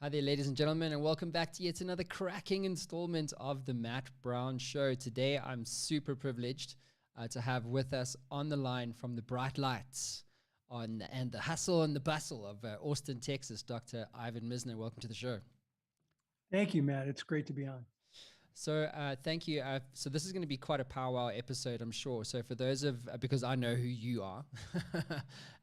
Hi there, ladies and gentlemen, and welcome back to yet another cracking installment of the Matt Brown Show. Today, I'm super privileged to have with us on the line from the bright lights and the hustle and the bustle of Austin, Texas, Dr. Ivan Misner. Welcome to the show. Thank you, Matt. It's great to be on. So thank you. So this is going to be quite a powwow episode, I'm sure. So for those because I know who you are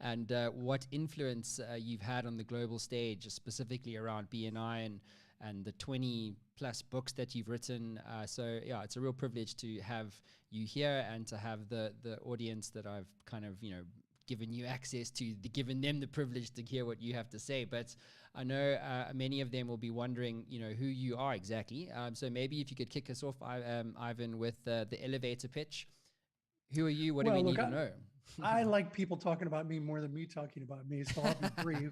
and what influence you've had on the global stage, specifically around BNI and the 20 plus books that you've written. So yeah, it's a real privilege to have you here and to have the audience that I've kind of, given you access to, given them the privilege to hear what you have to say. But I know many of them will be wondering, who you are exactly. So maybe if you could kick us off, Ivan, with the elevator pitch. Who are you? What do we need to know? I like people talking about me more than me talking about me, so I'll be brief.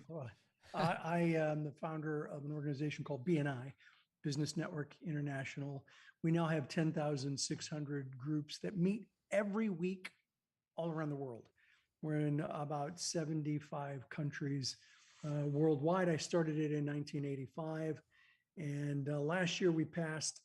I am the founder of an organization called BNI, Business Network International. We now have 10,600 groups that meet every week all around the world. We're in about 75 countries worldwide. I started it in 1985. And last year we passed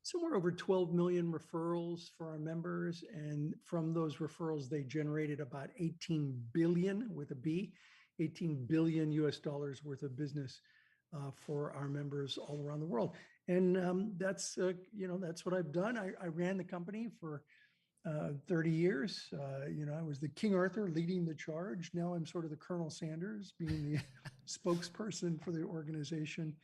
somewhere over 12 million referrals for our members. And from those referrals, they generated about 18 billion with a B, 18 billion US dollars worth of business for our members all around the world. And that's what I've done. I ran the company for 30 years. I was the King Arthur leading the charge. Now I'm sort of the Colonel Sanders being the spokesperson for the organization.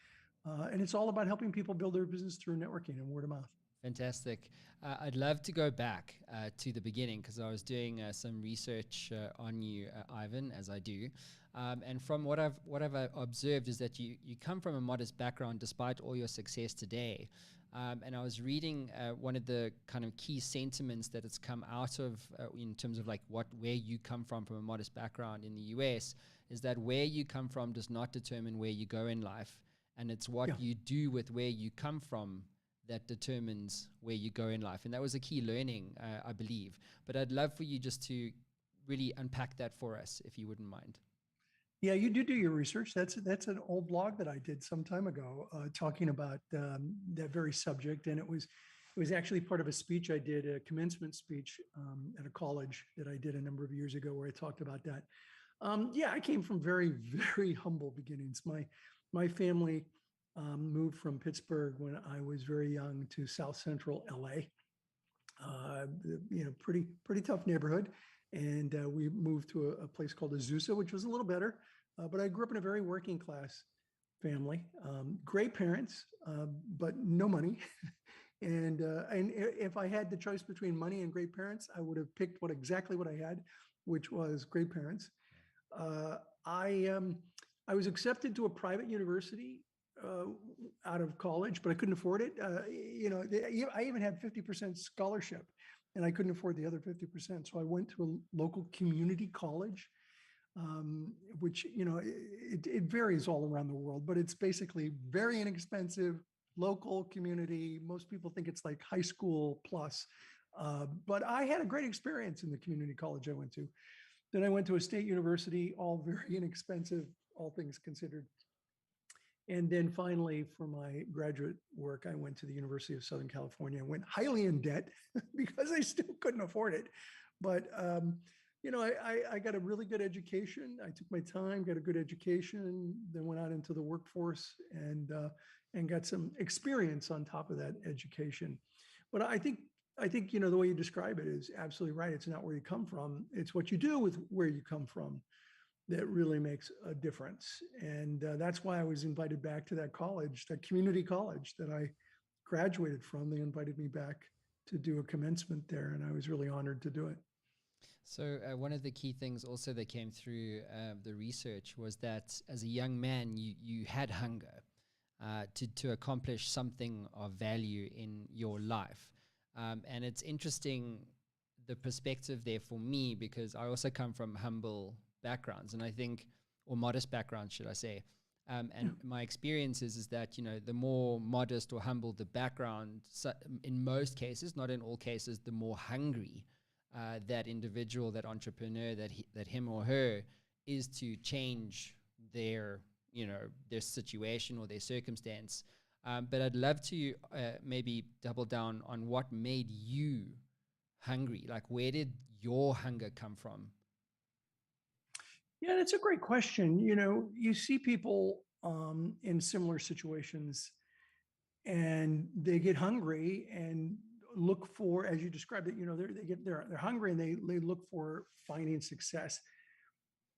And it's all about helping people build their business through networking and word of mouth. Fantastic. I'd love to go back to the beginning because I was doing some research on you, Ivan, as I do. And from what I've observed is that you come from a modest background despite all your success today. And I was reading one of the kind of key sentiments that it's come out of in terms of like where you come from a modest background in the US is that where you come from does not determine where you go in life. And it's what you do with where you come from that determines where you go in life. And that was a key learning, I believe. But I'd love for you just to really unpack that for us, if you wouldn't mind. Yeah, you do your research. That's an old blog that I did some time ago, talking about that very subject. And it was actually part of a speech I did, a commencement speech at a college that I did a number of years ago, where I talked about that. I came from very, very humble beginnings. My family moved from Pittsburgh when I was very young to South Central LA. Pretty tough neighborhood. And we moved to a place called Azusa, which was a little better. But I grew up in a very working class family. Great parents, but no money. And if I had the choice between money and great parents, I would have picked exactly what I had, which was great parents. I was accepted to a private university out of college, but I couldn't afford it. I even had 50% scholarship, and I couldn't afford the other 50%. So I went to a local community college, which, it varies all around the world, but it's basically very inexpensive, local community. Most people think it's like high school plus, but I had a great experience in the community college I went to. Then I went to a state university, all very inexpensive, all things considered. And then finally, for my graduate work, I went to the University of Southern California. I went highly in debt because I still couldn't afford it. But, I got a really good education. I took my time, got a good education, then went out into the workforce and got some experience on top of that education. But I think, the way you describe it is absolutely right. It's not where you come from. It's what you do with where you come from that really makes a difference. And that's why I was invited back to that college, that community college that I graduated from. They invited me back to do a commencement there, and I was really honored to do it. So one of the key things also that came through the research was that as a young man, you had hunger to accomplish something of value in your life. And it's interesting, the perspective there for me, because I also come from humble backgrounds, and I think, or modest backgrounds, should I say. And my experience is that, the more modest or humble the background, in most cases, not in all cases, the more hungry that individual, that entrepreneur, that him or her is to change their their situation or their circumstance. But I'd love to maybe double down on what made you hungry. Like, where did your hunger come from? Yeah, that's a great question. You see people in similar situations, and they get hungry and look for, as you described it, they're hungry, and they look for finding success.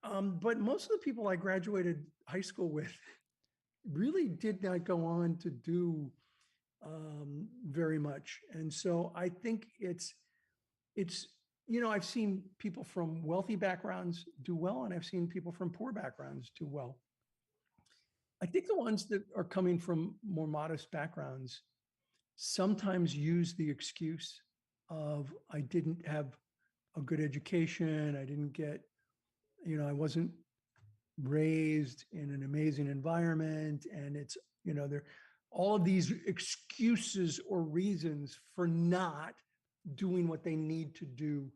But most of the people I graduated high school with really did not go on to do very much. And so I think it's I've seen people from wealthy backgrounds do well, and I've seen people from poor backgrounds do well. I think the ones that are coming from more modest backgrounds sometimes use the excuse of, I didn't have a good education, I didn't get, I wasn't raised in an amazing environment, and it's, there all of these excuses or reasons for not doing what they need to do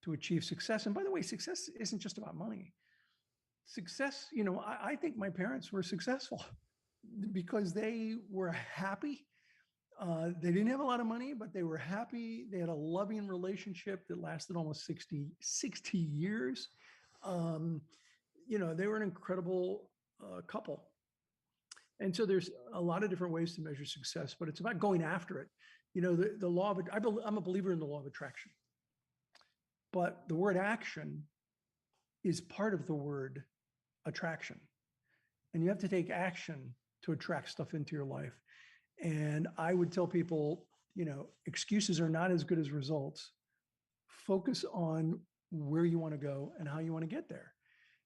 to achieve success. And by the way, success isn't just about money. Success, I think my parents were successful because they were happy. They didn't have a lot of money, but they were happy. They had a loving relationship that lasted almost 60 years. They were an incredible couple. And so there's a lot of different ways to measure success, but it's about going after it. The law of, I'm a believer in the law of attraction, but the word action is part of the word attraction. And you have to take action to attract stuff into your life. And I would tell people, excuses are not as good as results. Focus on where you want to go and how you want to get there.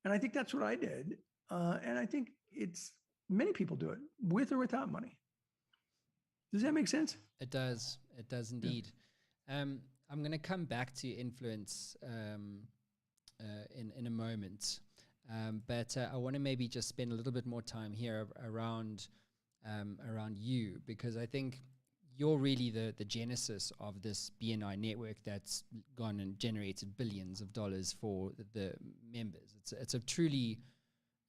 And I think that's what I did. And I think many people do it with or without money. Does that make sense? It does. It does indeed. Yeah. I'm going to come back to influence in a moment. But I want to maybe just spend a little bit more time here around you, because I think you're really the genesis of this BNI network that's gone and generated billions of dollars for the members.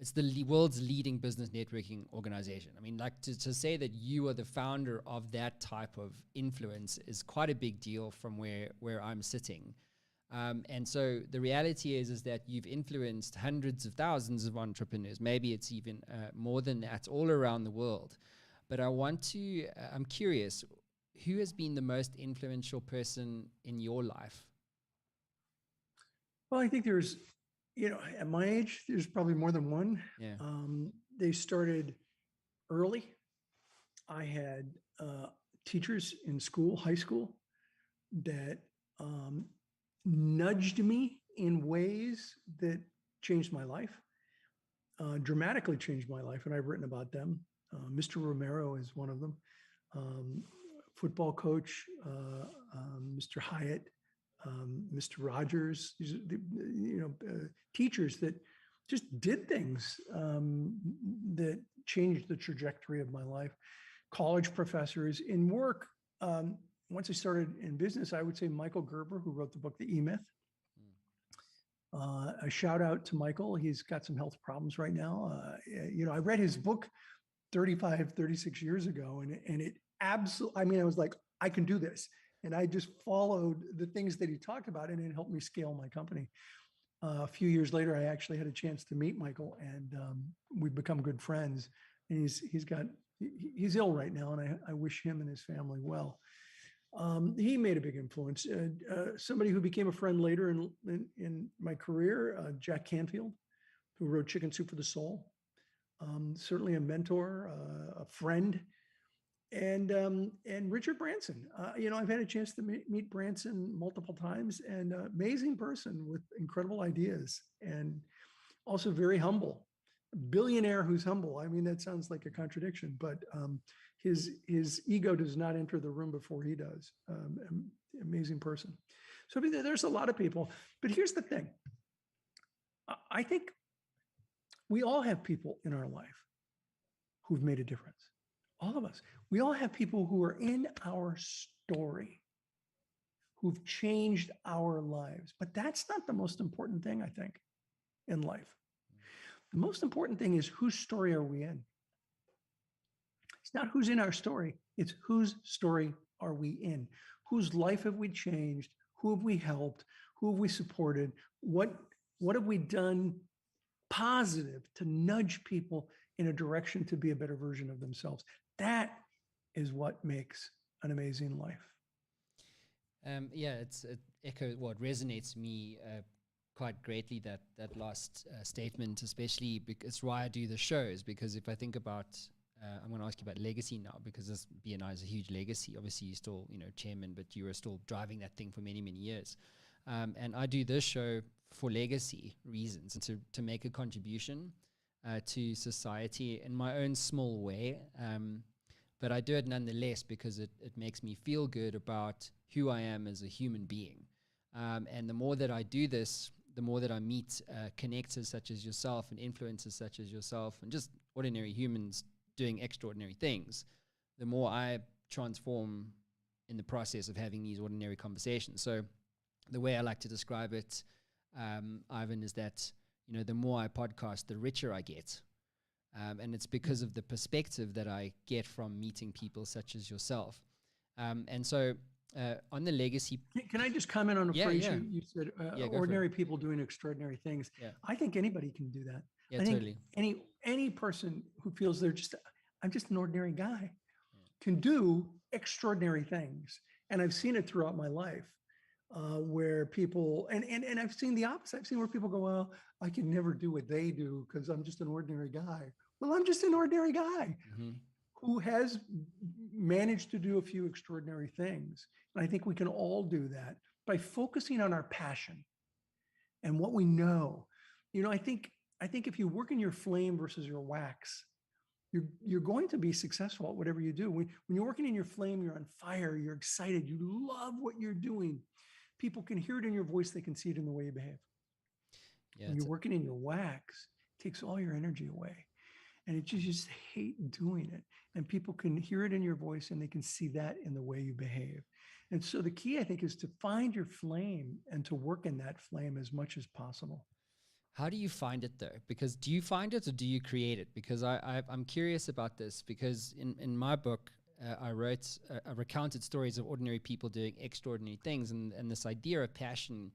It's the world's leading business networking organization. I mean, like to say that you are the founder of that type of influence is quite a big deal from where I'm sitting. And so the reality is that you've influenced hundreds of thousands of entrepreneurs. Maybe it's even more than that, all around the world. But I'm curious, who has been the most influential person in your life? Well, I think there's, at my age, there's probably more than one. Yeah. They started early. I had teachers in school, high school, that nudged me in ways that changed my life, dramatically changed my life. And I've written about them. Mr. Romero is one of them. Football coach, Mr. Hyatt, Mr. Rogers, teachers that just did things that changed the trajectory of my life. College professors in work. Once I started in business, I would say Michael Gerber, who wrote the book, The E-Myth. A shout out to Michael. He's got some health problems right now. I read his book 36 years ago, and it absolutely, I was like, I can do this. And I just followed the things that he talked about, and it helped me scale my company. A few years later, I actually had a chance to meet Michael, and we've become good friends. And he's ill right now, and I wish him and his family well. He made a big influence. Somebody who became a friend later in my career, Jack Canfield, who wrote Chicken Soup for the Soul. Certainly a mentor, a friend. And Richard Branson. I've had a chance to meet Branson multiple times, and amazing person with incredible ideas, and also very humble. A billionaire who's humble. That sounds like a contradiction, but his ego does not enter the room before he does. Amazing person. So there's a lot of people, but here's the thing. I think we all have people in our life who've made a difference. All of us. We all have people who are in our story, who've changed our lives. But that's not the most important thing, I think, in life. The most important thing is, whose story are we in? It's not who's in our story. It's whose story are we in? Whose life have we changed? Who have we helped? Who have we supported? What have we done positive to nudge people in a direction to be a better version of themselves? That is what makes an amazing life. It echoes what resonates me quite greatly, that last statement, especially because why I do the shows. Because if I think about, I'm going to ask you about legacy now, because this BNI is a huge legacy. Obviously, you're still chairman, but you were still driving that thing for many, many years. And I do this show for legacy reasons, and to make a contribution to society in my own small way. But I do it nonetheless because it makes me feel good about who I am as a human being. And the more that I do this, the more that I meet connectors such as yourself and influencers such as yourself and just ordinary humans doing extraordinary things, the more I transform in the process of having these ordinary conversations. So the way I like to describe it, Ivan, is that the more I podcast, the richer I get. And it's because of the perspective that I get from meeting people such as yourself. And so on the legacy... Can I just comment on a phrase you said, ordinary people doing extraordinary things? Yeah. I think anybody can do that. Yeah, I think totally. any person who feels I'm just an ordinary guy, can do extraordinary things. And I've seen it throughout my life. Where people, and I've seen the opposite. I've seen where people go, well, I can never do what they do because I'm just an ordinary guy. Well, I'm just an ordinary guy who has managed to do a few extraordinary things. And I think we can all do that by focusing on our passion and what we know. I think if you work in your flame versus your wax, you're going to be successful at whatever you do. When you're working in your flame, you're on fire, you're excited, you love what you're doing. People can hear it in your voice, they can see it in the way you behave. When you're working in your wax, it takes all your energy away. And you just hate doing it. And people can hear it in your voice and they can see that in the way you behave. And so the key, I think, is to find your flame and to work in that flame as much as possible. How do you find it though? Because do you find it or do you create it? Because I'm curious about this, because in my book, I recounted stories of ordinary people doing extraordinary things, and this idea of passion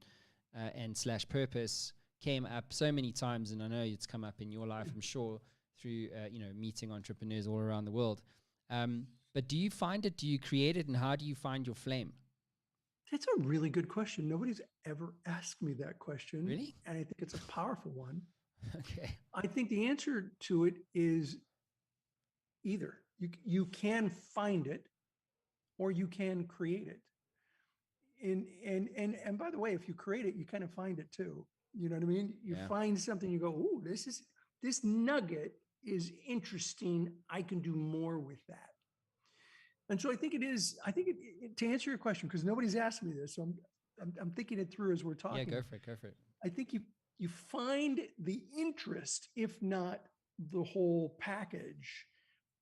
and / purpose came up so many times, and I know it's come up in your life, I'm sure, through meeting entrepreneurs all around the world. But do you find it? Do you create it? And how do you find your flame? That's a really good question. Nobody's ever asked me that question. Really? And I think it's a powerful one. Okay. I think the answer to it is either. You can find it or you can create it. And by the way, if you create it, you kind of find it too. You know what I mean? You find something, you go, "Ooh, this nugget is interesting. I can do more with that." And so I think to answer your question, because nobody's asked me this, so I'm thinking it through as we're talking. Yeah, go for it. I think you find the interest, if not the whole package,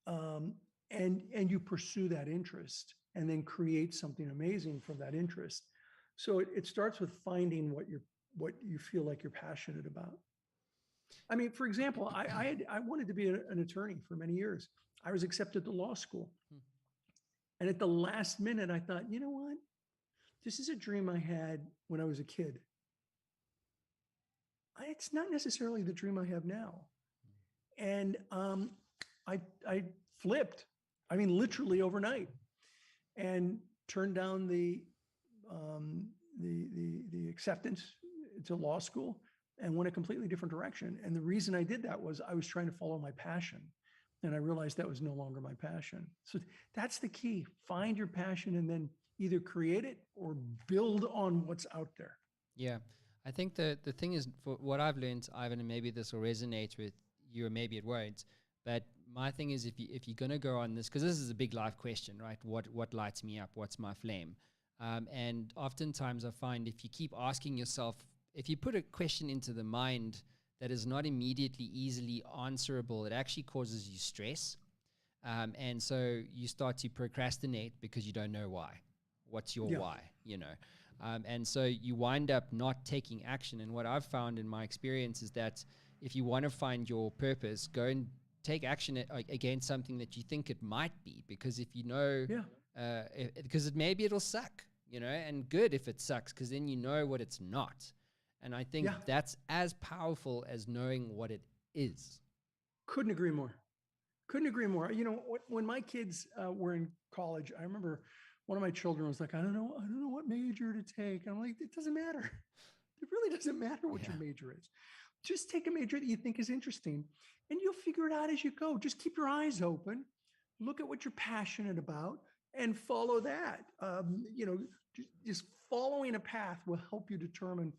and you pursue that interest and then create something amazing from that interest. So it starts with finding what you feel like you're passionate about. I mean, for example, I wanted to be an attorney for many years. I was accepted to law school. And at the last minute, I thought, you know what? This is a dream I had when I was a kid. It's not necessarily the dream I have now. And I flipped, I mean, literally overnight, and turned down the acceptance to law school and went a completely different direction. And the reason I did that was I was trying to follow my passion. And I realized that was no longer my passion. So that's the key. Find your passion and then either create it or build on what's out there. Yeah. I think the thing is, for what I've learned, Ivan, and maybe this will resonate with you or maybe it won't, but my thing is, if you're going to go on this, because this is a big life question, right? What lights me up? What's my flame? And oftentimes I find if you keep asking yourself, if you put a question into the mind that is not immediately easily answerable, it actually causes you stress. And so you start to procrastinate because you don't know why. What's your why, and so you wind up not taking action. And what I've found in my experience is that if you want to find your purpose, go and take action against something that you think it might be, because if you know, because maybe it'll suck, you know, and good if it sucks, because then you know what it's not. And I think that's as powerful as knowing what it is. Couldn't agree more. Couldn't agree more. You know, when my kids were in college, I remember one of my children was like, I don't know what major to take. I'm like, it doesn't matter. It really doesn't matter what your major is. Just take a major that you think is interesting, and you'll figure it out as you go. Just keep your eyes open, look at what you're passionate about, and follow that. You know, just following a path will help you determine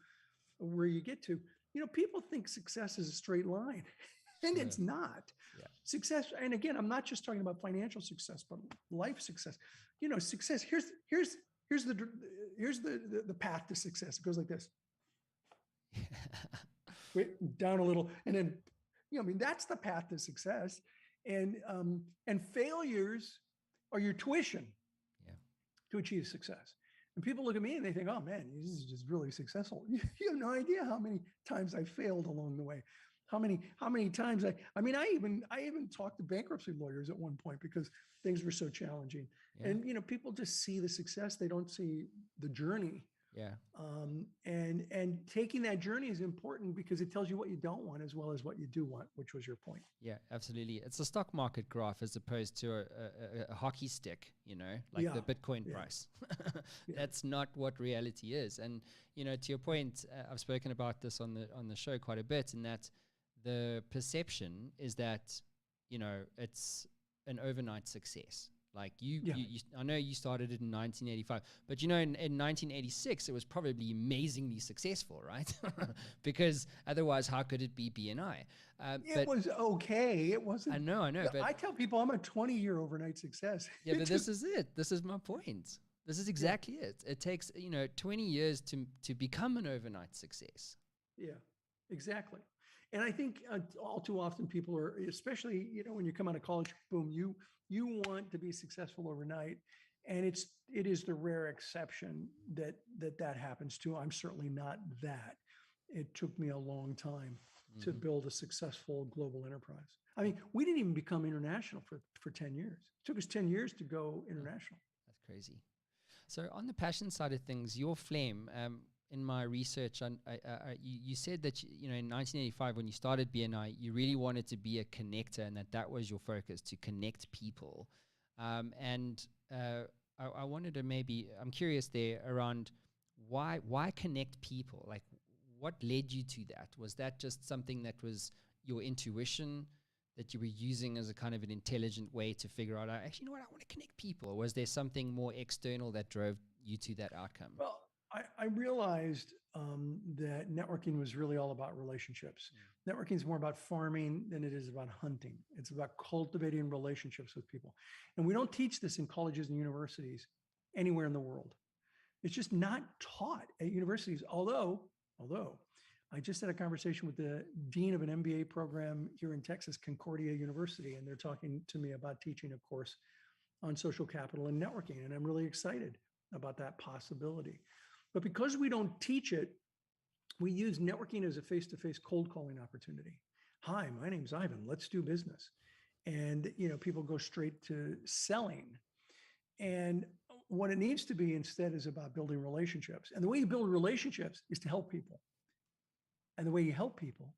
where you get to. You know, people think success is a straight line, and it's not. Success, and again, I'm not just talking about financial success, but life success. You know, success. Here's the path to success. It goes like this. Wait, down a little, and then, you know, I mean, that's the path to success. And failures are your tuition to achieve success. And people look at me and they think, oh man, this is just really successful. You have no idea how many times I failed along the way. How many times I mean, I even talked to bankruptcy lawyers at one point because things were so challenging. And, you know, people just see the success. They don't see the journey. And taking that journey is important because it tells you what you don't want as well as what you do want, which was your point. Yeah, absolutely. It's a stock market graph as opposed to a hockey stick, you know, like the Bitcoin price. That's not what reality is. And, you know, to your point, I've spoken about this on the show quite a bit, and that the perception is that, you know, it's an overnight success. Like you, I know you started it in 1985, but you know, in 1986, it was probably amazingly successful, right? Because otherwise, how could it be BNI? It was okay. It wasn't. I know. But I tell people I'm a 20-year overnight success. Yeah, but this is it. This is my point. This is exactly it. It takes, you know, 20 years to become an overnight success. Yeah, exactly. And I think all too often people are, especially, you know, when you come out of college, boom, you want to be successful overnight. And it is the rare exception that happens to. I'm certainly not that. It took me a long time to build a successful global enterprise. I mean, we didn't even become international for 10 years. It took us 10 years to go international. That's crazy. So on the passion side of things, your flame, in my research, you said that, you know, in 1985, when you started BNI, you really wanted to be a connector, and that was your focus, to connect people. I wanted to I'm curious there around why connect people? Like, what led you to that? Was that just something that was your intuition that you were using as a kind of an intelligent way to figure out, actually, you know what, I want to connect people? Or was there something more external that drove you to that outcome? Well, I realized that networking was really all about relationships. Networking is more about farming than it is about hunting. It's about cultivating relationships with people. And we don't teach this in colleges and universities anywhere in the world. It's just not taught at universities. Although I just had a conversation with the dean of an MBA program here in Texas, Concordia University, and they're talking to me about teaching a course on social capital and networking. And I'm really excited about that possibility. But because we don't teach it, we use networking as a face-to-face cold calling opportunity. Hi, my name's Ivan. Let's do business. And, you know, people go straight to selling. And what it needs to be instead is about building relationships. And the way you build relationships is to help people. And the way you help people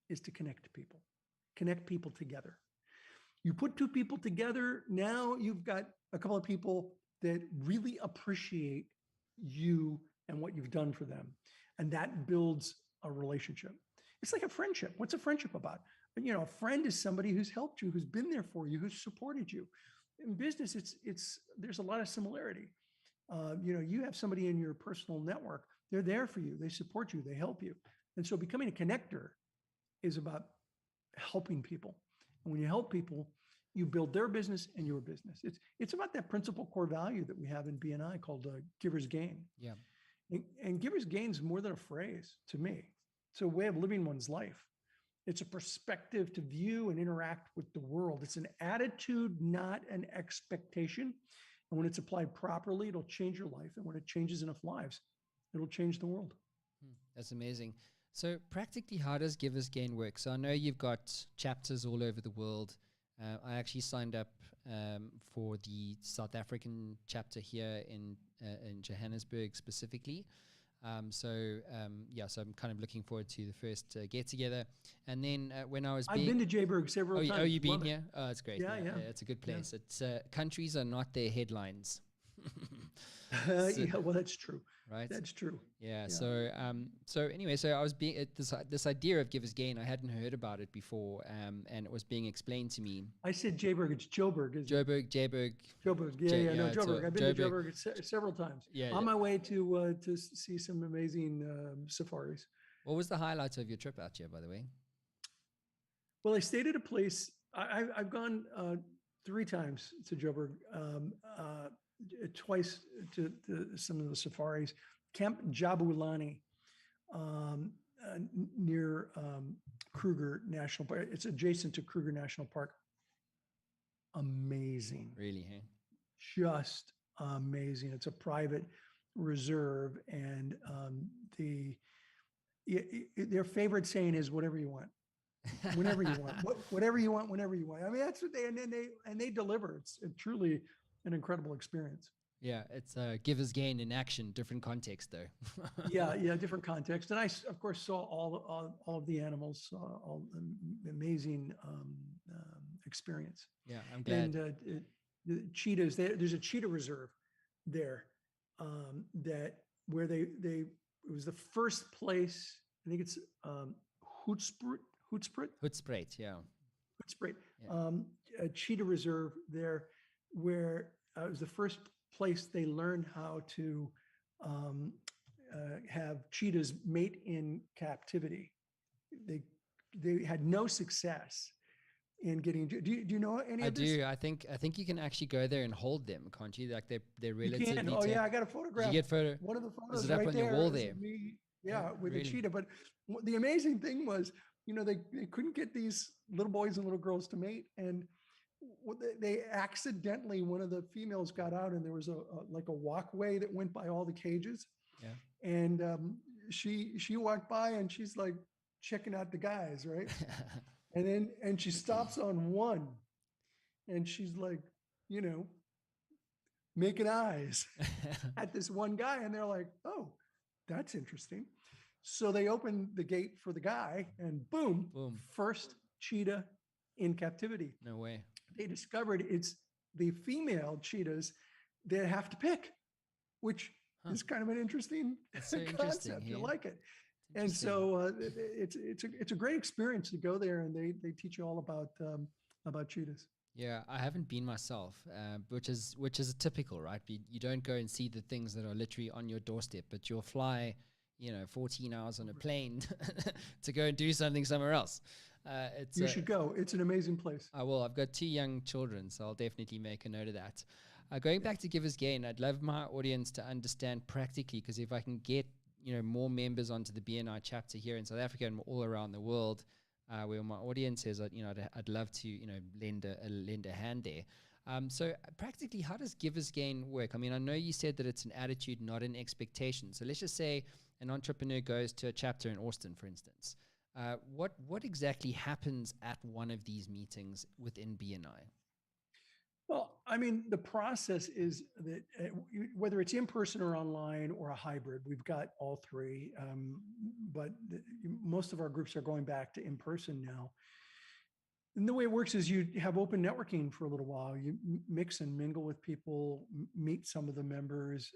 is to connect people together. You put two people together, now you've got a couple of people that really appreciate you and what you've done for them. And that builds a relationship. It's like a friendship. What's a friendship about? You know, a friend is somebody who's helped you, who's been there for you, who's supported you. In business, there's a lot of similarity. You know, you have somebody in your personal network, they're there for you, they support you, they help you. And so becoming a connector is about helping people. And when you help people, you build their business and your business. It's about that principal core value that we have in BNI called giver's gain. Yeah. And giver's gain is more than a phrase to me. It's a way of living one's life. It's a perspective to view and interact with the world. It's an attitude, not an expectation. And when it's applied properly, it'll change your life. And when it changes enough lives, it'll change the world. That's amazing. So practically, how does Givers Gain work? So I know you've got chapters all over the world. I actually signed up for the South African chapter here in Johannesburg specifically. So I'm kind of looking forward to the first get together. And then when I was I've been to Jayburg several times. Oh, you've been Love it. here? Oh, it's great. Yeah, yeah. It's a good Yeah. place. It's countries are not their headlines. Yeah, well, that's true. Right. That's true. Yeah. Yeah. So anyway, so I was being this idea of Givers Gain. I hadn't heard about it before, and it was being explained to me. I said Jayburg. It's Joburg. Joburg. Joburg. Yeah, no, Joburg. I've been to Joburg several times. Yeah. On my way to see some amazing safaris. What was the highlight of your trip out here, by the way? Well, I stayed at a place. I've gone 3 times to Joburg. Twice to some of the safaris. Camp Jabulani near Kruger National Park. It's adjacent to Kruger National Park. Amazing. Really, hey? Just amazing. It's a private reserve, and their favorite saying is "whatever you want." Whenever you want, whatever you want, whenever you want. I mean, that's what they deliver. It's truly an incredible experience. Yeah, it's Givers Gain in action, different context though. yeah, different context. And I, of course, saw all of the animals, all amazing experience. Yeah, I'm glad. And the cheetahs. There's a cheetah reserve there that where it was the first place. I think it's Hoedspruit, yeah. Hoedspruit, a cheetah reserve there, where it was the first place they learned how to have cheetahs mate in captivity. They had no success in getting. Do you know any of this? I do. I think you can actually go there and hold them, can't you? Like they're relatively. You can. Oh yeah, I got a photograph. Did you get photo? One of the photos is it up right on there your wall there? Me, with a cheetah. But the amazing thing was, they couldn't get these little boys and little girls to mate, and they accidentally, one of the females got out, and there was a walkway that went by all the cages. Yeah. And she walked by, and she's like checking out the guys, right? and she stops on one, and she's like, making eyes at this one guy, and they're like, oh, that's interesting. So they opened the gate for the guy, and boom, first cheetah in captivity. No way. They discovered it's the female cheetahs that have to pick, which is kind of an interesting concept. You like it. And so it's a great experience to go there, and they teach you all about cheetahs. Yeah, I haven't been myself, which is typical, right? You don't go and see the things that are literally on your doorstep, but you'll fly 14 hours on a plane to go and do something somewhere else. You should go. It's an amazing place. I will. I've got 2 young children, so I'll definitely make a note of that. Going back to Givers Gain, I'd love my audience to understand practically, because if I can get more members onto the BNI chapter here in South Africa and all around the world, where my audience is, I'd love to lend a hand there. So practically, how does Givers Gain work? I mean, I know you said that it's an attitude, not an expectation. So let's just say an entrepreneur goes to a chapter in Austin, for instance. What exactly happens at one of these meetings within BNI? Well, I mean, the process is that whether it's in person or online or a hybrid, we've got all 3. But most of our groups are going back to in person now. And the way it works is you have open networking for a little while. You mix and mingle with people, meet some of the members.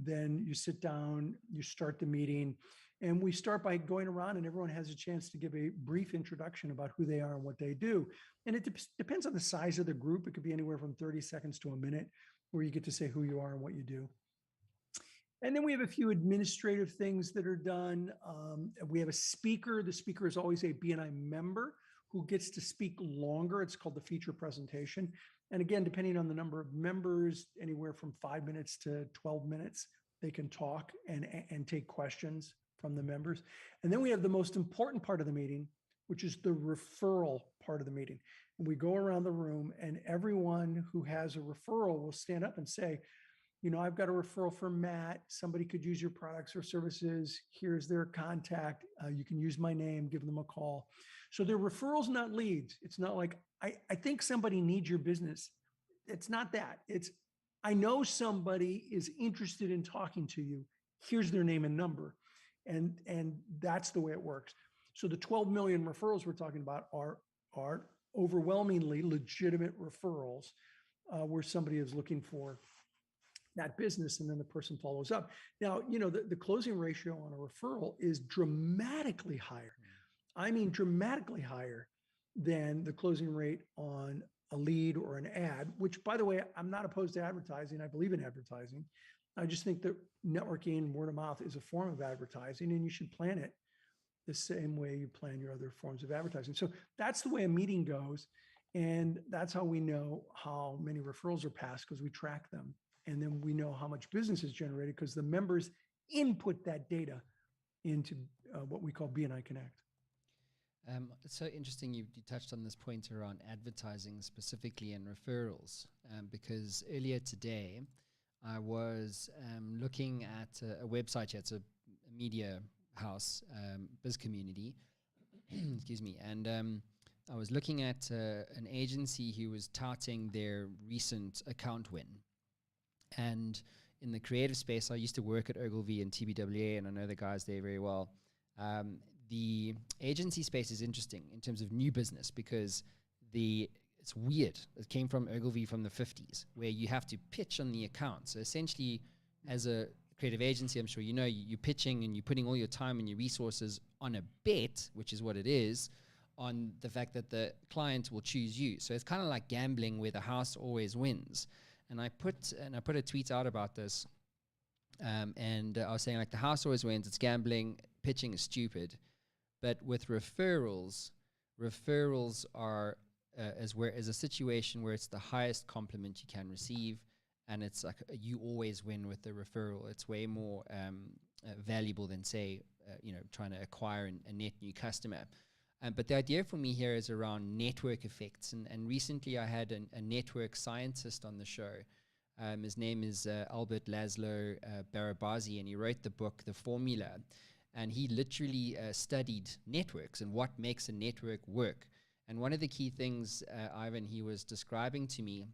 Then you sit down, you start the meeting. And we start by going around, and everyone has a chance to give a brief introduction about who they are and what they do. And it depends on the size of the group. It could be anywhere from 30 seconds to a minute, where you get to say who you are and what you do. And then we have a few administrative things that are done. We have a speaker. The speaker is always a BNI member who gets to speak longer. It's called the feature presentation. And again, depending on the number of members, anywhere from 5 minutes to 12 minutes, they can talk and take questions from the members. And then we have the most important part of the meeting, which is the referral part of the meeting. And we go around the room, and everyone who has a referral will stand up and say, I've got a referral for Matt. Somebody could use your products or services. Here's their contact. You can use my name, give them a call. So they're referrals, not leads. It's not like, I think somebody needs your business. It's not that. It's, I know somebody is interested in talking to you. Here's their name and number. And that's the way it works. So the 12 million referrals we're talking about are overwhelmingly legitimate referrals where somebody is looking for that business and then the person follows up. Now, the closing ratio on a referral is dramatically higher. I mean, dramatically higher than the closing rate on a lead or an ad, which, by the way, I'm not opposed to advertising. I believe in advertising. I just think that networking, word of mouth is a form of advertising, and you should plan it the same way you plan your other forms of advertising. So that's the way a meeting goes. And that's how we know how many referrals are passed, because we track them. And then we know how much business is generated because the members input that data into what we call BNI Connect. It's so interesting you touched on this point around advertising specifically and referrals, because earlier today I was looking at a website. It's a media house, Biz Community, excuse me, and I was looking at an agency who was touting their recent account win. And in the creative space, I used to work at Ogilvy and TBWA, and I know the guys there very well. The agency space is interesting in terms of new business because it's weird. It came from Ogilvy from the 50s, where you have to pitch on the account. So essentially, as a creative agency, I'm sure you know, you're pitching and you're putting all your time and your resources on a bet, which is what it is, on the fact that the client will choose you. So it's kind of like gambling where the house always wins. And I put a tweet out about this, and I was saying, like, the house always wins. It's gambling. Pitching is stupid. But with referrals are is a situation where it's the highest compliment you can receive, and it's like you always win with the referral. It's way more valuable than, say, trying to acquire a net new customer. But the idea for me here is around network effects. And recently I had a network scientist on the show. His name is Albert Laszlo Barabazi, and he wrote the book, The Formula. And he literally studied networks and what makes a network work. And one of the key things, Ivan, he was describing to me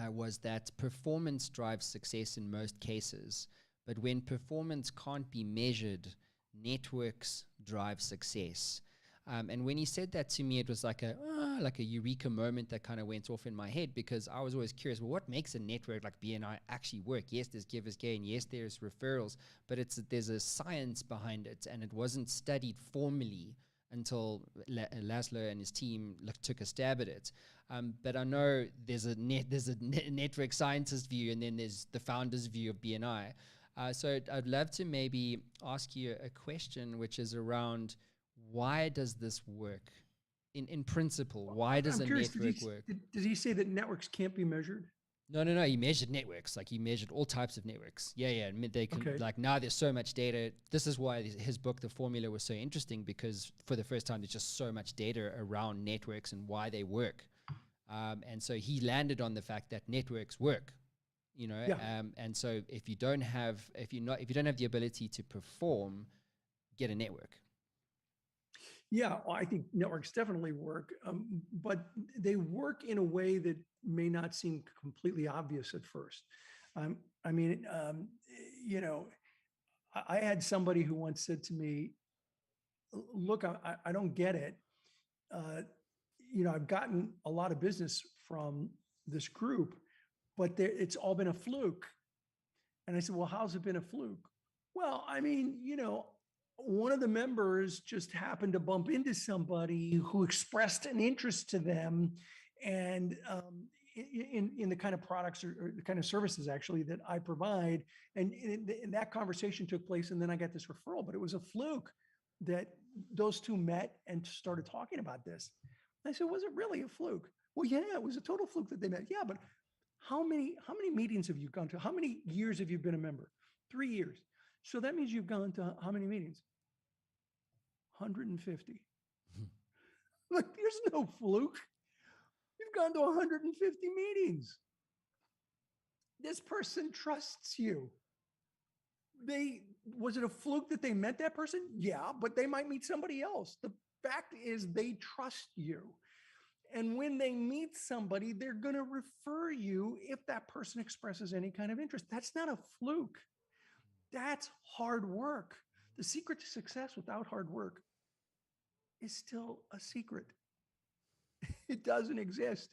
was that performance drives success in most cases. But when performance can't be measured, networks drive success. And when he said that to me, it was like a eureka moment that kind of went off in my head, because I was always curious, well, what makes a network like BNI actually work? Yes, there's givers gain. Yes, there's referrals, but there's a science behind it, and it wasn't studied formally until Laszlo and his team took a stab at it. But I know there's a network scientist view, and then there's the founder's view of BNI. So I'd love to maybe ask you a question, which is around, why does this work? In principle, why does a network work? Does he say that networks can't be measured? No. He measured networks. Like, he measured all types of networks. Yeah. They can, Okay. like, now there's so much data. This is why his book, The Formula, was so interesting, because for the first time, there's just so much data around networks and why they work. And so he landed on the fact that networks work. Yeah. And so if you don't have the ability to perform, get a network. Yeah, well, I think networks definitely work, but they work in a way that may not seem completely obvious at first. I mean, I had somebody who once said to me, "Look, I don't get it. I've gotten a lot of business from this group, but it's all been a fluke." And I said, "Well, how's it been a fluke?" "Well, I mean, one of the members just happened to bump into somebody who expressed an interest to them, and in the kind of products or the kind of services actually that I provide, and that conversation took place, and then I got this referral. But it was a fluke that those two met and started talking about this." I said, "Was it really a fluke?" "Well, yeah, it was a total fluke that they met." "Yeah, but how many meetings have you gone to? How many years have you been a member?" 3 years. "So that means you've gone to how many meetings?" 150. Like, there's no fluke. You've gone to 150 meetings. This person trusts you. Was it a fluke that they met that person? Yeah, but they might meet somebody else. The fact is they trust you. And when they meet somebody, they're going to refer you if that person expresses any kind of interest. That's not a fluke. That's hard work. The secret to success without hard work is still a secret. It doesn't exist.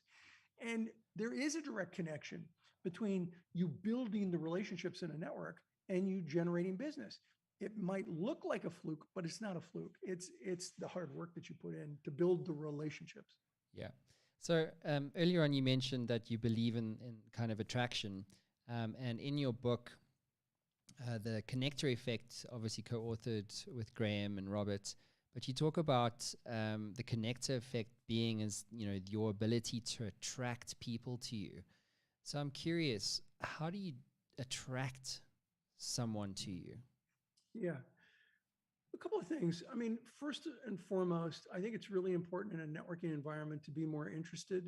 And there is a direct connection between you building the relationships in a network and you generating business. It might look like a fluke, but it's not a fluke. It's the hard work that you put in to build the relationships. Yeah. So earlier on, you mentioned that you believe in kind of attraction. And in your book, the connector effect, obviously co-authored with Graham and Robert, but you talk about the connector effect being as, your ability to attract people to you. So I'm curious, how do you attract someone to you? Yeah. A couple of things. I mean, first and foremost, I think it's really important in a networking environment to be more interested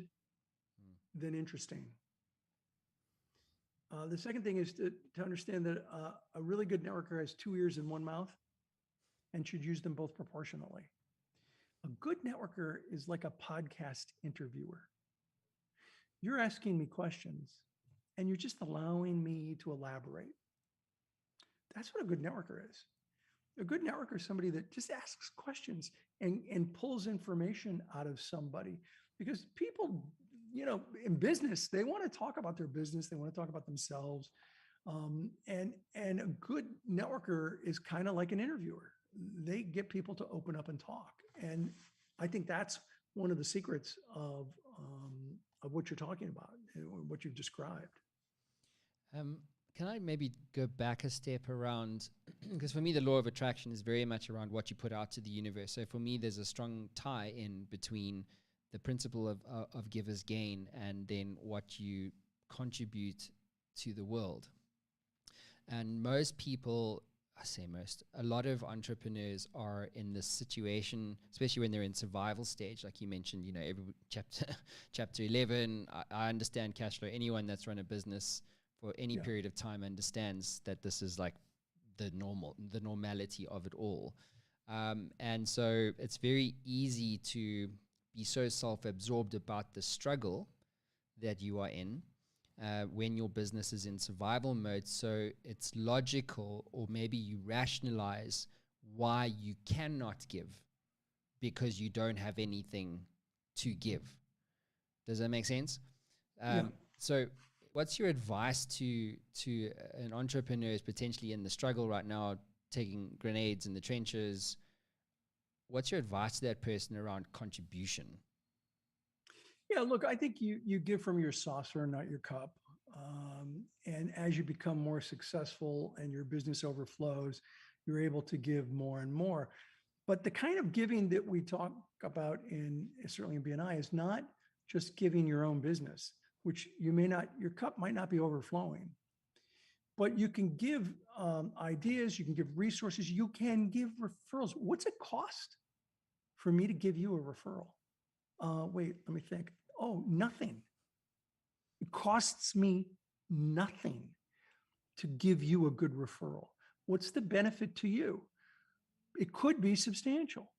than interesting. The second thing is to understand that a really good networker has 2 ears and 1 mouth and should use them both proportionally. A good networker is like a podcast interviewer. You're asking me questions and you're just allowing me to elaborate. That's what a good networker is. A good networker is somebody that just asks questions and pulls information out of somebody, because people, in business, they want to talk about their business. They want to talk about themselves. And a good networker is kind of like an interviewer. They get people to open up and talk. And I think that's one of the secrets of what you're talking about, what you've described. Can I maybe go back a step around, because for me, the law of attraction is very much around what you put out to the universe. So for me, there's a strong tie in between the principle of giver's gain and then what you contribute to the world. And most people, I say most, a lot of entrepreneurs are in this situation, especially when they're in survival stage. Like you mentioned, every chapter 11, I understand cash flow. Anyone that's run a business for any period of time understands that this is like the normality of it all. And so it's very easy to be so self-absorbed about the struggle that you are in when your business is in survival mode. So it's logical, or maybe you rationalize why you cannot give because you don't have anything to give. Does that make sense? So what's your advice to an entrepreneur who's potentially in the struggle right now, taking grenades in the trenches? What's your advice to that person around contribution? Yeah, look, I think you give from your saucer, not your cup. And as you become more successful and your business overflows, you're able to give more and more. But the kind of giving that we talk about certainly in BNI is not just giving your own business, which your cup might not be overflowing, but you can give ideas, you can give resources, you can give referrals. What's it cost for me to give you a referral? Wait, let me think. Oh, nothing. It costs me nothing to give you a good referral. What's the benefit to you? It could be substantial.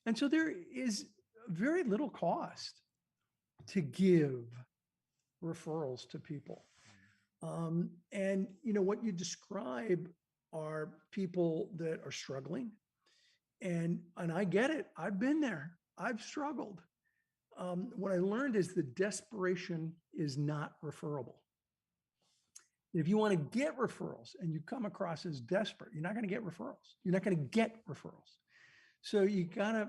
And so there is very little cost to give referrals to people. And what you describe are people that are struggling. And I get it. I've been there. I've struggled. What I learned is that desperation is not referable. If you want to get referrals and you come across as desperate, you're not going to get referrals. You're not going to get referrals. So you gotta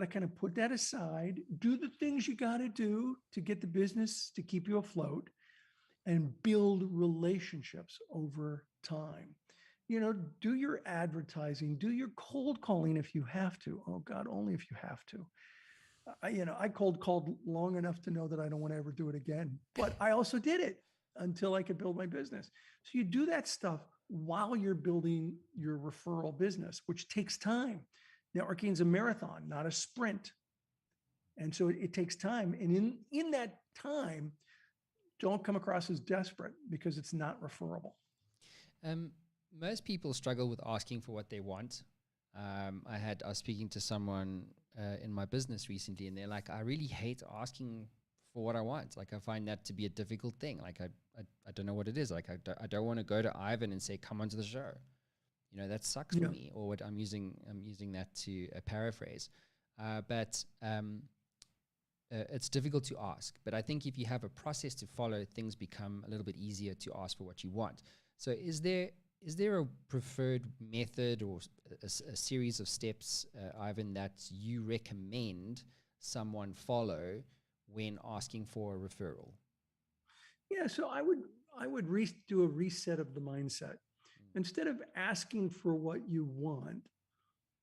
kind of put that aside, do the things you got to do to get the business to keep you afloat, and build relationships over time. Do your advertising, do your cold calling if you have to. Oh God, only if you have to. I cold called long enough to know that I don't want to ever do it again, but I also did it until I could build my business. So you do that stuff while you're building your referral business, which takes time. Networking is a marathon, not a sprint. And so it takes time. And in that time, don't come across as desperate because it's not referable. Most people struggle with asking for what they want. I was speaking to someone in my business recently, and they're like, I really hate asking for what I want. Like, I find that to be a difficult thing. Like, I don't know what it is. Like, I don't want to go to Ivan and say, come onto the show. You know, that sucks for me. Or what I'm using that to paraphrase. But it's difficult to ask. But I think if you have a process to follow, things become a little bit easier to ask for what you want. So is there a preferred method or a series of steps, Ivan, that you recommend someone follow when asking for a referral? Yeah, so I would do a reset of the mindset. Instead of asking for what you want,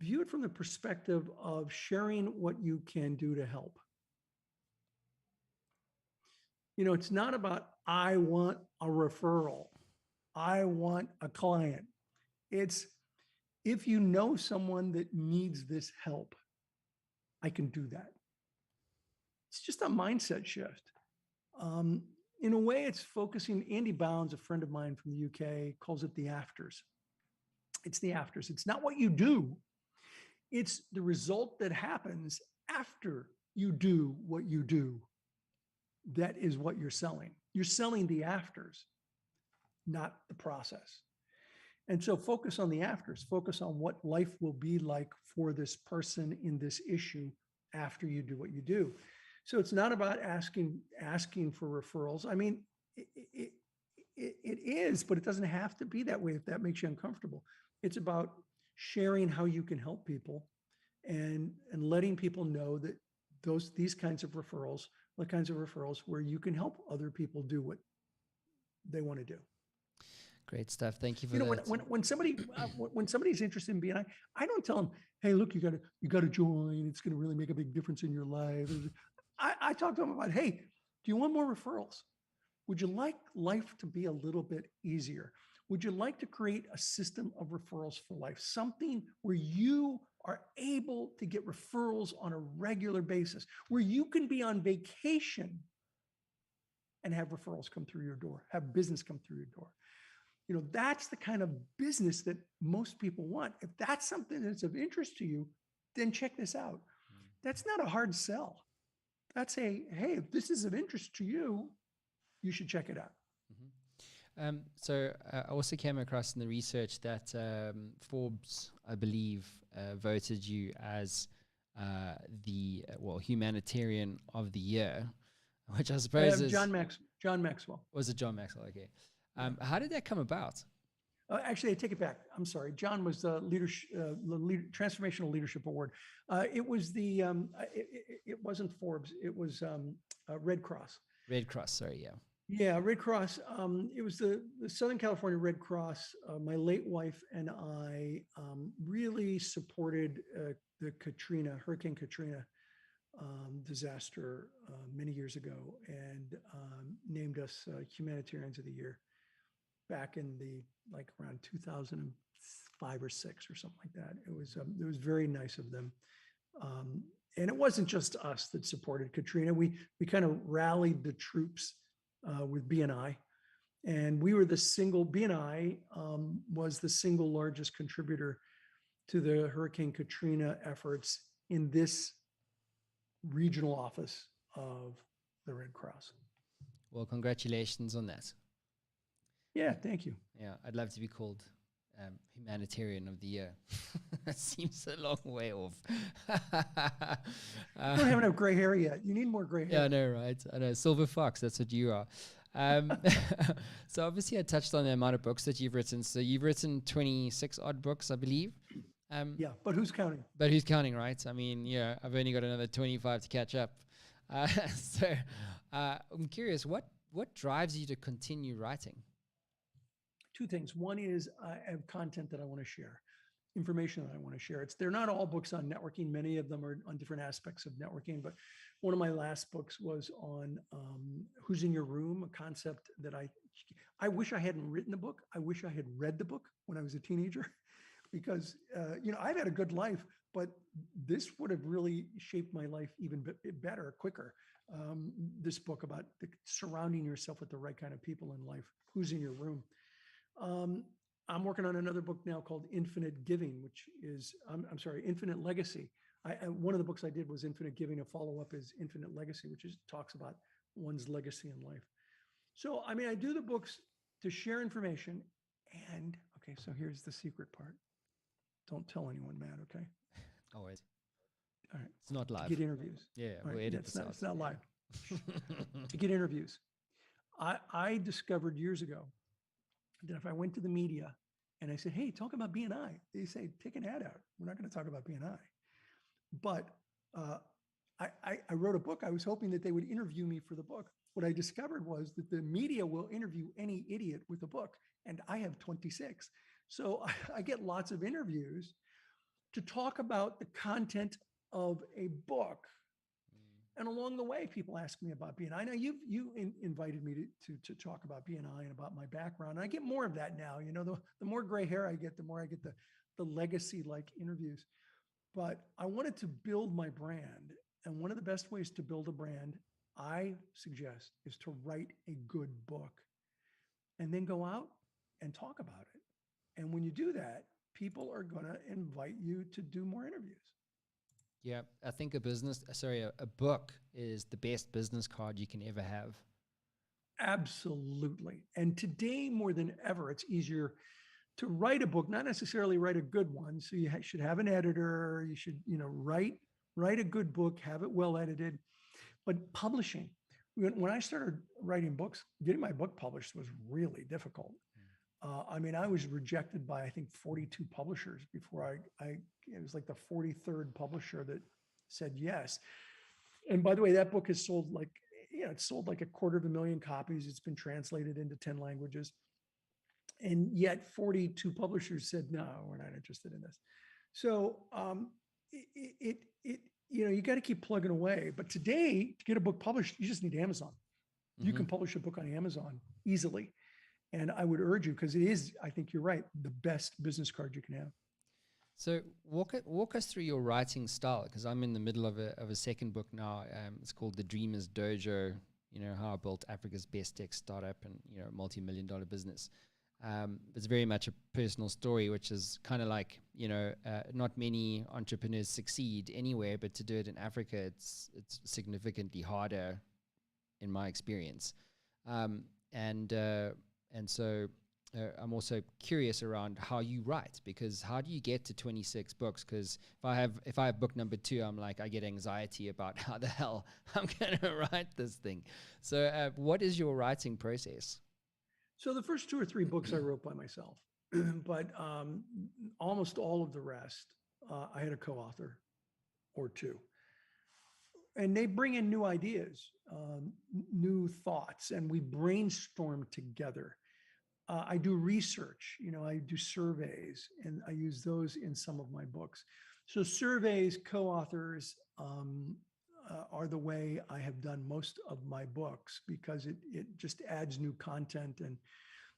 view it from the perspective of sharing what you can do to help. You know, it's not about, I want a referral, I want a client. It's, if you know someone that needs this help, I can do that. It's just a mindset shift. In a way, it's focusing. Andy Bounds, a friend of mine from the UK, calls it the afters. It's the afters. It's not what you do. It's the result that happens after you do what you do. That is what you're selling. You're selling the afters, not the process. And so focus on the afters. Focus on what life will be like for this person in this issue after you do what you do. So it's not about asking for referrals. I mean, it is, but it doesn't have to be that way if that makes you uncomfortable. It's about sharing how you can help people and letting people know that these kinds of referrals, the kinds of referrals where you can help other people do what they want to do. Great stuff. Thank you for that. When somebody's interested in BNI, I don't tell them, hey, look, you got to join. It's going to really make a big difference in your life. I talk to them about, hey, do you want more referrals? Would you like life to be a little bit easier? Would you like to create a system of referrals for life? Something where you are able to get referrals on a regular basis, where you can be on vacation and have referrals come through your door, have business come through your door. You know, that's the kind of business that most people want. If that's something that's of interest to you, then check this out. That's not a hard sell. That's hey, if this is of interest to you, you should check it out. So I also came across in the research that Forbes, I believe, voted you as the Humanitarian of the Year, which I suppose is John Maxwell. Was it John Maxwell? Okay. How did that come about? Actually, I take it back. I'm sorry. John was the Transformational Leadership Award. It was it wasn't Forbes. It was Red Cross. Red Cross. Sorry. Yeah. Yeah, Red Cross. It was the Southern California Red Cross. My late wife and I really supported the Hurricane Katrina disaster many years ago, and named us Humanitarians of the Year back in around 2005 or 6 or something like that. It was very nice of them. And it wasn't just us that supported Katrina. We kind of rallied the troops with BNI, and BNI was the single largest contributor to the Hurricane Katrina efforts in this regional office of the Red Cross. Well, congratulations on that. Yeah, thank you. Yeah, I'd love to be called Humanitarian of the Year. That seems a long way off. You don't have enough gray hair yet. You need more gray hair. Yeah, I know, right? I know. Silver Fox, that's what you are. So obviously I touched on the amount of books that you've written. So you've written 26 odd books, I believe. Yeah, but who's counting? But who's counting, right? I mean, yeah, I've only got another 25 to catch up. So I'm curious, what drives you to continue writing? Two things. One is I have content that I want to share, information that I want to share. They're not all books on networking. Many of them are on different aspects of networking. But one of my last books was on who's in your room, a concept that I wish I hadn't written the book. I wish I had read the book when I was a teenager, because I've had a good life, but this would have really shaped my life even better, quicker. this book about surrounding yourself with the right kind of people in life. Who's in your room? I'm working on another book now called Infinite Giving, which is, I'm sorry, Infinite Legacy. One of the books I did was Infinite Giving. A follow-up is Infinite Legacy, which talks about one's legacy in life. So, I mean, I do the books to share information. And, okay, so here's the secret part. Don't tell anyone, Matt, okay? Always. All right. It's not live. To get interviews. Yeah, Right. we'll edit this out. It's not live. To get interviews. I discovered years ago that if I went to the media and I said, hey, talk about BNI, they say, take an ad out. We're not going to talk about BNI. But I wrote a book. I was hoping that they would interview me for the book. What I discovered was that the media will interview any idiot with a book, and I have 26. So I get lots of interviews to talk about the content of a book. And along the way, people ask me about BNI. Now, you invited me to talk about BNI and about my background. And I get more of that now. You know, the more gray hair I get, the more I get the legacy-like interviews. But I wanted to build my brand. And one of the best ways to build a brand, I suggest, is to write a good book and then go out and talk about it. And when you do that, people are going to invite you to do more interviews. Yeah, I think a book is the best business card you can ever have. Absolutely. And today, more than ever, it's easier to write a book, not necessarily write a good one. So you should have an editor. You should, write a good book, have it well edited. But publishing, when I started writing books, getting my book published was really difficult. I mean, I was rejected by, I think, 42 publishers before it was like the 43rd publisher that said yes. And by the way, that book has sold it's sold like 250,000 copies. It's been translated into 10 languages. And yet 42 publishers said, no, we're not interested in this. So you got to keep plugging away. But today, to get a book published, you just need Amazon. Mm-hmm. You can publish a book on Amazon easily. And I would urge you, because it is, I think you're right, the best business card you can have. So walk us through your writing style, because I'm in the middle of a second book now. It's called The Dreamer's Dojo, how I built Africa's best tech startup and, multi-million-dollar business. It's very much a personal story, which is kind of like, not many entrepreneurs succeed anywhere, but to do it in Africa, it's significantly harder in my experience. And so I'm also curious around how you write, because how do you get to 26 books? Because if I have book number 2, I'm like, I get anxiety about how the hell I'm going to write this thing. So what is your writing process? So the first 2 or 3 books I wrote by myself, but almost all of the rest, I had a co-author or 2. And they bring in new ideas, new thoughts, and we brainstorm together. I do research, I do surveys, and I use those in some of my books. So surveys, co-authors are the way I have done most of my books, because it just adds new content. And,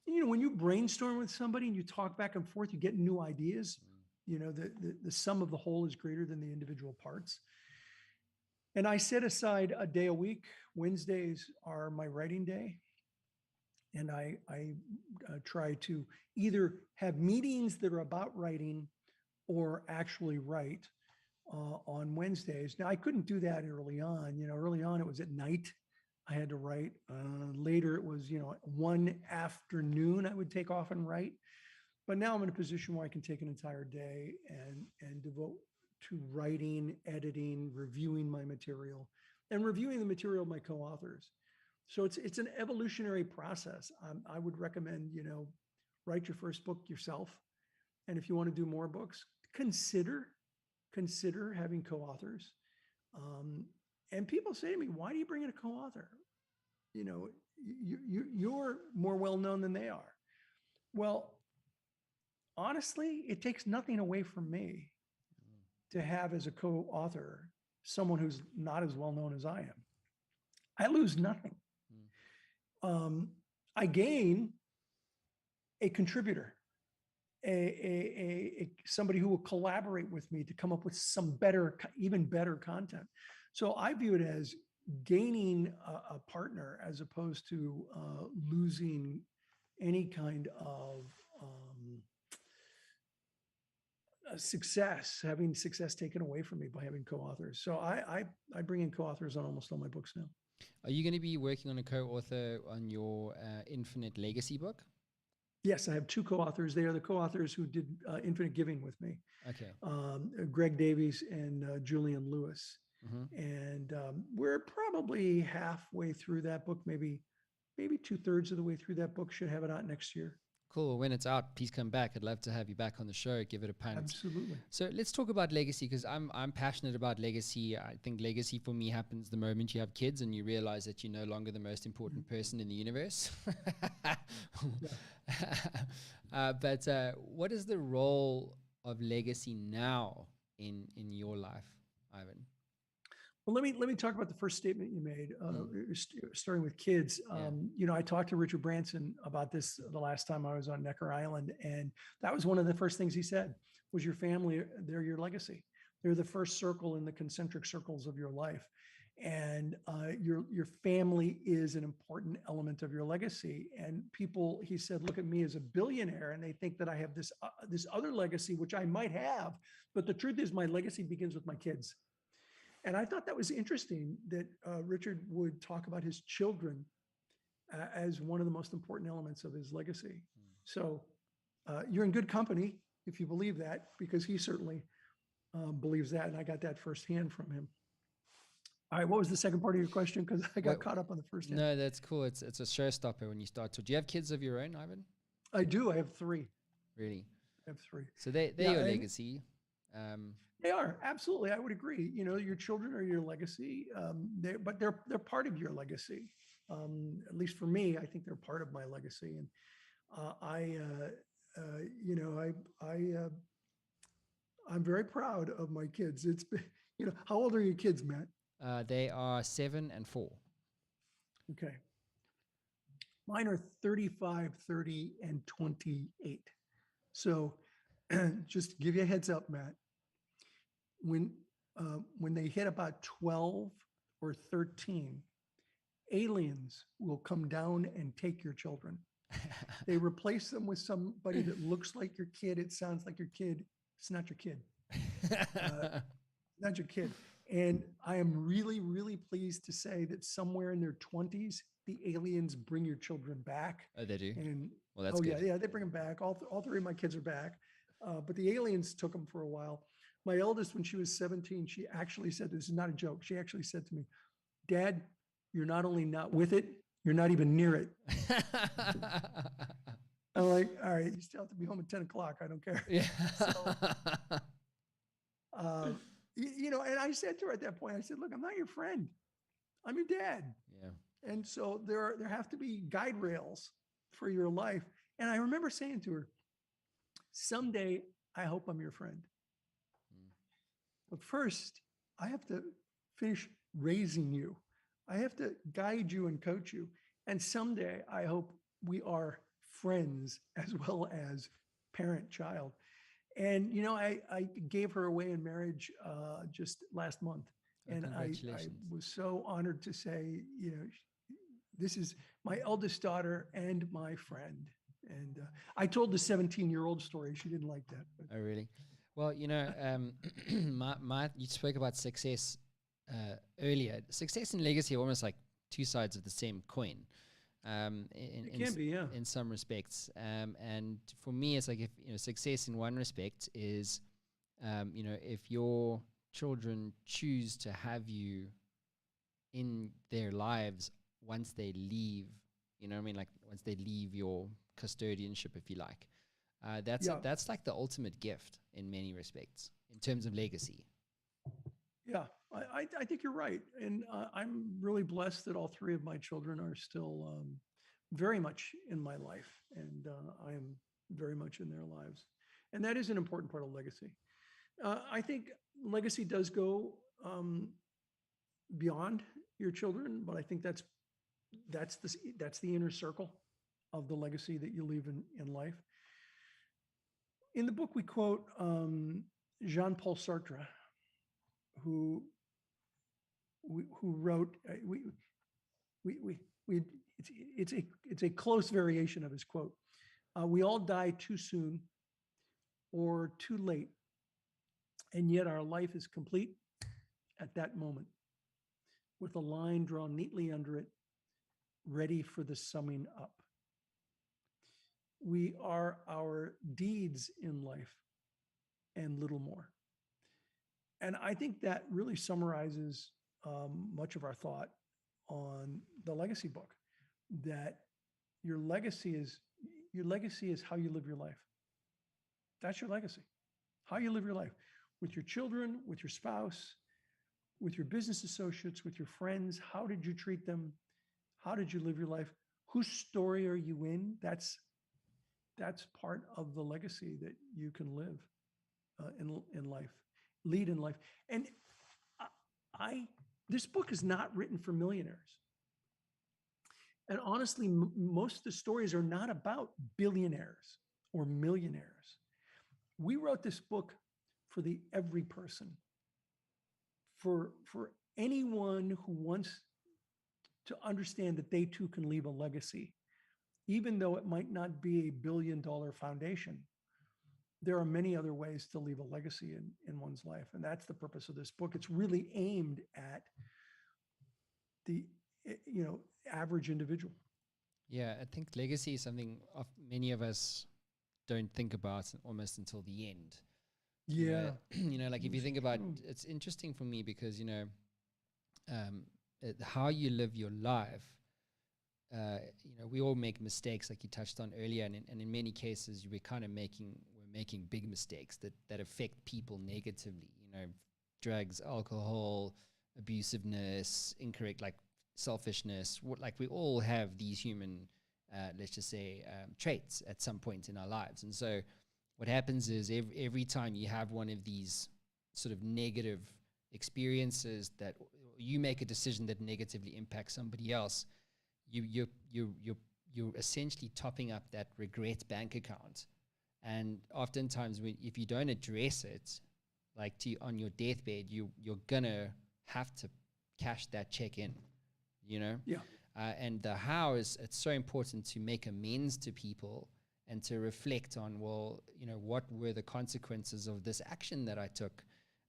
when you brainstorm with somebody and you talk back and forth, you get new ideas. The sum of the whole is greater than the individual parts. And I set aside a day a week. Wednesdays are my writing day. And I try to either have meetings that are about writing or actually write on Wednesdays. Now, I couldn't do that early on. Early on, it was at night I had to write. Later, it was, one afternoon I would take off and write. But now I'm in a position where I can take an entire day and devote to writing, editing, reviewing my material, and reviewing the material of my co-authors. So it's an evolutionary process. I would recommend, write your first book yourself. And if you want to do more books, consider having co-authors. And people say to me, why do you bring in a co-author? You're more well-known than they are. Well, honestly, it takes nothing away from me to have as a co-author someone who's not as well-known as I am. I lose nothing. I gain a contributor, a somebody who will collaborate with me to come up with some even better content. So I view it as gaining a partner as opposed to losing any kind of success, having success taken away from me by having co-authors. So I bring in co-authors on almost all my books now. Are you going to be working on a co-author on your Infinite Legacy book? Yes, I have two co-authors. They are the co-authors who did Infinite Giving with me. Okay. Greg Davies and Julian Lewis. Mm-hmm. And we're probably halfway through that book, maybe 2/3 of the way through that book. Should have it out next year. Cool. When it's out, please come back. I'd love to have you back on the show. Give it a punt. Absolutely. So let's talk about legacy, because I'm passionate about legacy. I think legacy for me happens the moment you have kids and you realize that you're no longer the most important person in the universe. But what is the role of legacy now in your life, Ivan? Well, let me talk about the first statement you made, starting with kids. I talked to Richard Branson about this the last time I was on Necker Island, and that was one of the first things he said was your family, they're your legacy. They're the first circle in the concentric circles of your life. And your family is an important element of your legacy. And people, he said, look at me as a billionaire, and they think that I have this other legacy, which I might have. But the truth is my legacy begins with my kids. And I thought that was interesting that Richard would talk about his children as one of the most important elements of his legacy. So you're in good company if you believe that, because he certainly believes that. And I got that firsthand from him. All right, what was the second part of your question? Because I got caught up on the first hand. No, that's cool. It's a showstopper when you start to. Do you have kids of your own, Ivan? I do. I have 3. Really? I have 3. So they're your legacy. They are, absolutely. I would agree. Your children are your legacy, but they're part of your legacy. At least for me, I think they're part of my legacy. And I'm very proud of my kids. It's been, how old are your kids, Matt? They are 7 and 4. Okay. Mine are 35, 30, and 28. So just to give you a heads up, Matt, when they hit about 12 or 13, aliens will come down and take your children. They replace them with somebody that looks like your kid. It sounds like your kid. It's not your kid. Not your kid. And I am really, really pleased to say that somewhere in their 20s, the aliens bring your children back. Oh, they do? And well, that's good. Yeah, they bring them back. All 3 of my kids are back. But the aliens took them for a while. My eldest, when she was 17, she actually said, this is not a joke. She actually said to me, Dad, you're not only not with it, you're not even near it. I'm like, all right, you still have to be home at 10 o'clock. I don't care. Yeah. So, and I said to her at that point, I said, look, I'm not your friend. I'm your dad. Yeah. And so there have to be guide rails for your life. And I remember saying to her, someday, I hope I'm your friend. But first, I have to finish raising you. I have to guide you and coach you. And someday, I hope we are friends as well as parent-child. And, I gave her away in marriage just last month. And I was so honored to say, this is my eldest daughter and my friend. And I told the 17-year-old story. She didn't like that. But. Oh, really? Well, you spoke about success earlier. Success and legacy are almost like two sides of the same coin. It can be, yeah. In some respects. And for me, it's like if success in one respect is, if your children choose to have you in their lives once they leave, like once they leave your custodianship, if you like. That's like the ultimate gift in many respects in terms of legacy. Yeah, I think you're right. And I'm really blessed that all 3 of my children are still very much in my life. And I am very much in their lives. And that is an important part of legacy. I think legacy does go beyond your children, but I think that's the inner circle of the legacy that you leave in life. In the book, we quote Jean-Paul Sartre, who who wrote, we it's a close variation of his quote. We all die too soon or too late, and yet our life is complete at that moment, with a line drawn neatly under it, ready for the summing up. We are our deeds in life and little more. And I think that really summarizes much of our thought on the legacy book, that your legacy is how you live your life. That's your legacy, how you live your life with your children, with your spouse, with your business associates, with your friends. How did you treat them? How did you live your life? Whose story are you in? That's part of the legacy that you can live in life, lead in life. And this book is not written for millionaires. And honestly, most of the stories are not about billionaires or millionaires. We wrote this book for the every person, for anyone who wants to understand that they too can leave a legacy, even though it might not be a billion-dollar foundation. There are many other ways to leave a legacy in one's life. And that's the purpose of this book. It's really aimed at the average individual. Yeah, I think legacy is something many of us don't think about almost until the end. Yeah. Like if you think about, it's interesting for me because, how you live your life, we all make mistakes like you touched on earlier. And in many cases, we're making big mistakes that affect people negatively, drugs, alcohol, abusiveness, incorrect, like selfishness. We all have these human, let's just say, traits at some point in our lives. And so what happens is every time you have one of these sort of negative experiences that you make a decision that negatively impacts somebody else, you're essentially topping up that regret bank account. And oftentimes if you don't address it, like on your deathbed, you're gonna have to cash that check in, Yeah. And the how it's so important to make amends to people and to reflect on, what were the consequences of this action that I took?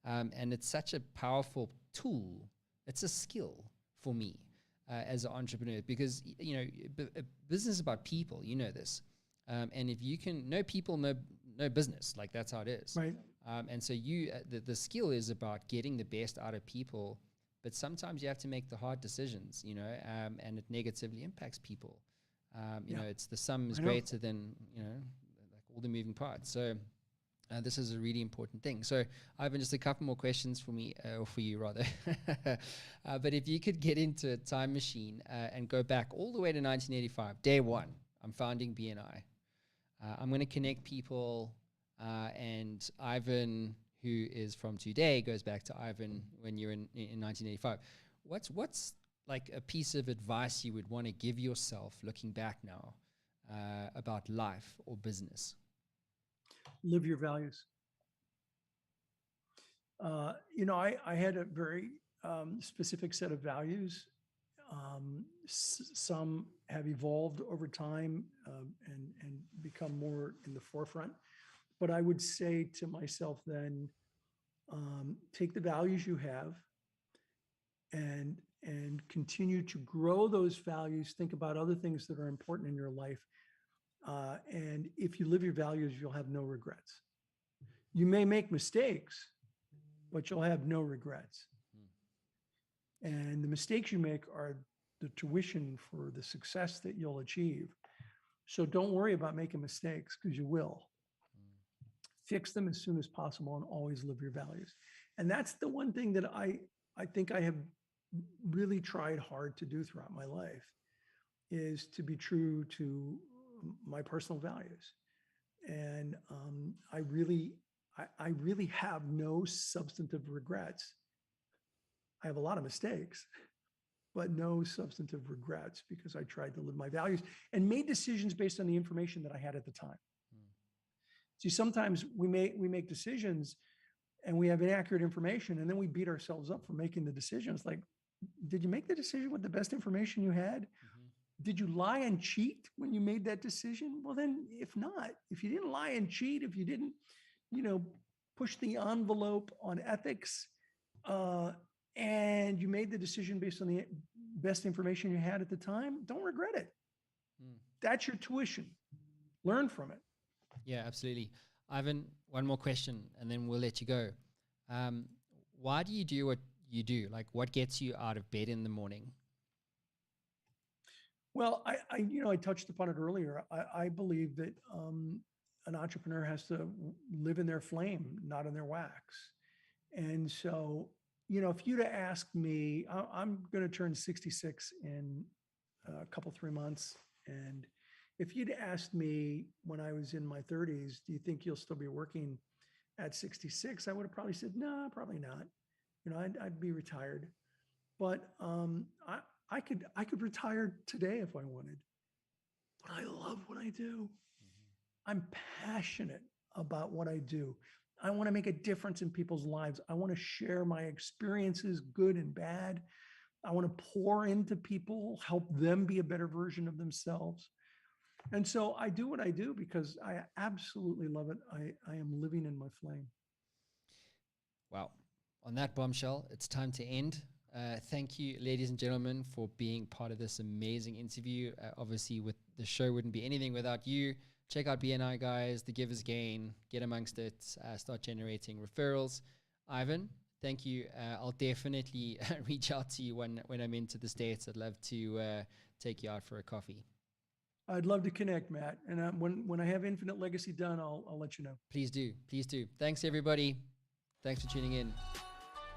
And it's such a powerful tool. It's a skill for me as an entrepreneur because, business is about people, this. And if you can know people, know business, like that's how it is. Right. And so the skill is about getting the best out of people, but sometimes you have to make the hard decisions, and it negatively impacts people. It's the sum is greater than, like all the moving parts. So this is a really important thing. So Ivan, just a couple more questions for me, or for you rather. But if you could get into a time machine and go back all the way to 1985, day one, I'm founding BNI. I'm going to connect people, and Ivan, who is from today, goes back to Ivan when you're in 1985. What's like a piece of advice you would want to give yourself looking back now about life or business? Live your values. I had a very specific set of values. Some have evolved over time and become more in the forefront. But I would say to myself then, take the values you have and continue to grow those values. Think about other things that are important in your life. And if you live your values, you'll have no regrets. You may make mistakes, but you'll have no regrets. And the mistakes you make are the tuition for the success that you'll achieve. So don't worry about making mistakes, because you will. Fix them as soon as possible and always live your values. And that's the one thing that I think I have really tried hard to do throughout my life, is to be true to my personal values. And I really have no substantive regrets. I have a lot of mistakes, but no substantive regrets, because I tried to live my values and made decisions based on the information that I had at the time. See, sometimes we make decisions and we have inaccurate information, and then we beat ourselves up for making the decisions. Like, did you make the decision with the best information you had? Mm-hmm. Did you lie and cheat when you made that decision? Well, then if not, if you didn't lie and cheat, if you didn't, push the envelope on ethics, and you made the decision based on the best information you had at the time, don't regret it. That's your tuition. Learn from it. Yeah, absolutely. Ivan, one more question and then we'll let you go. Why do you do what you do? Like, what gets you out of bed in the morning? Well, I touched upon it earlier. I believe that an entrepreneur has to live in their flame, not in their wax. And so, if you'd have asked me, I'm going to turn 66 in a couple, 3 months. And if you'd asked me when I was in my 30s, do you think you'll still be working at 66? I would have probably said, no, probably not. I'd be retired. But I could retire today if I wanted. But I love what I do. I'm passionate about what I do. I want to make a difference in people's lives. I want to share my experiences, good and bad. I want to pour into people, help them be a better version of themselves. And so I do what I do because I absolutely love it. I am living in my flame. Wow. On that bombshell, it's time to end. Thank you, ladies and gentlemen, for being part of this amazing interview. Obviously, the show wouldn't be anything without you. Check out BNI, guys, the Giver's Gain, get amongst it, start generating referrals. Ivan, thank you. I'll definitely reach out to you when I'm into the States. I'd love to take you out for a coffee. I'd love to connect, Matt. And when I have Infinite Legacy done, I'll let you know. Please do. Please do. Thanks, everybody. Thanks for tuning in.